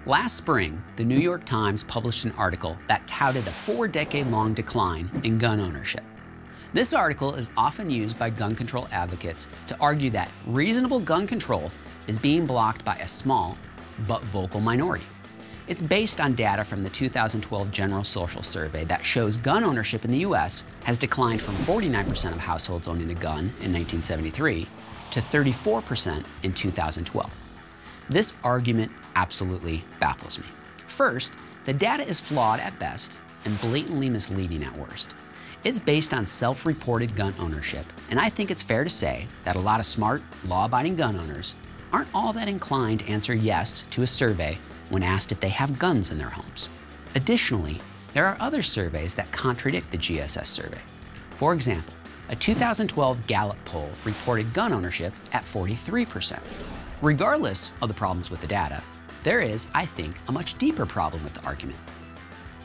Last spring, the New York Times published an article that touted a 4-decade-long decline in gun ownership. This article is often used by gun control advocates to argue that reasonable gun control is being blocked by a small but vocal minority. It's based on data from the 2012 General Social Survey that shows gun ownership in the U.S. has declined from 49% of households owning a gun in 1973 to 34% in 2012. This argument absolutely baffles me. First, the data is flawed at best and blatantly misleading at worst. It's based on self-reported gun ownership, and I think it's fair to say that a lot of smart, law-abiding gun owners aren't all that inclined to answer yes to a survey when asked if they have guns in their homes. Additionally, there are other surveys that contradict the GSS survey. For example, a 2012 Gallup poll reported gun ownership at 43%. Regardless of the problems with the data, there is, I think, a much deeper problem with the argument.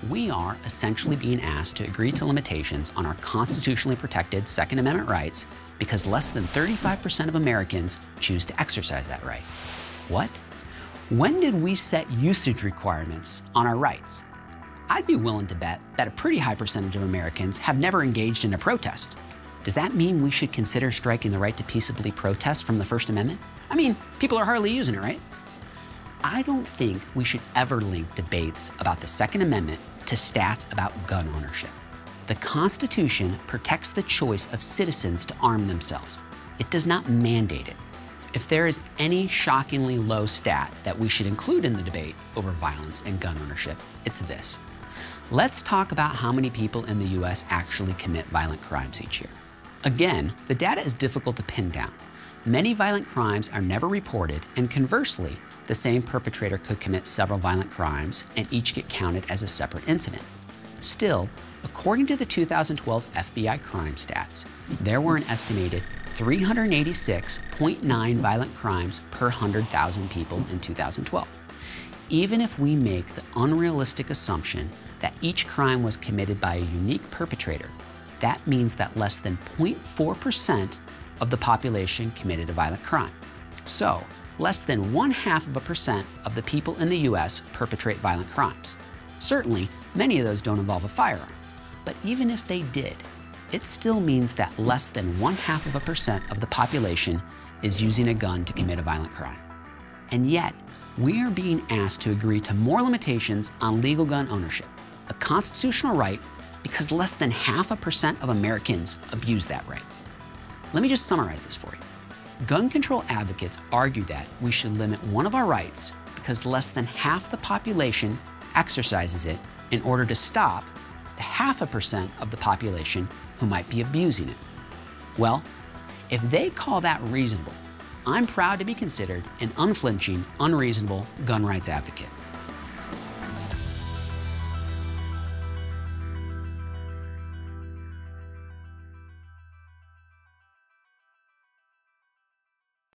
We are essentially being asked to agree to limitations on our constitutionally protected Second Amendment rights because less than 35% of Americans choose to exercise that right. What? When did we set usage requirements on our rights? I'd be willing to bet that a pretty high percentage of Americans have never engaged in a protest. Does that mean we should consider striking the right to peaceably protest from the First Amendment? I mean, people are hardly using it, right? I don't think we should ever link debates about the Second Amendment to stats about gun ownership. The Constitution protects the choice of citizens to arm themselves. It does not mandate it. If there is any shockingly low stat that we should include in the debate over violence and gun ownership, it's this. Let's talk about how many people in the U.S. actually commit violent crimes each year. Again, the data is difficult to pin down. Many violent crimes are never reported, and conversely, the same perpetrator could commit several violent crimes and each get counted as a separate incident. Still, according to the 2012 FBI crime stats, there were an estimated 386.9 violent crimes per 100,000 people in 2012. Even if we make the unrealistic assumption that each crime was committed by a unique perpetrator, that means that less than 0.4% of the population committed a violent crime. So, less than 0.5% of the people in the U.S. perpetrate violent crimes. Certainly, many of those don't involve a firearm. But even if they did, it still means that less than 0.5% of the population is using a gun to commit a violent crime. And yet, we are being asked to agree to more limitations on legal gun ownership, a constitutional right, because less than 0.5% of Americans abuse that right. Let me just summarize this for you. Gun control advocates argue that we should limit one of our rights because less than half the population exercises it in order to stop the 0.5% of the population who might be abusing it. Well, if they call that reasonable, I'm proud to be considered an unflinching, unreasonable gun rights advocate.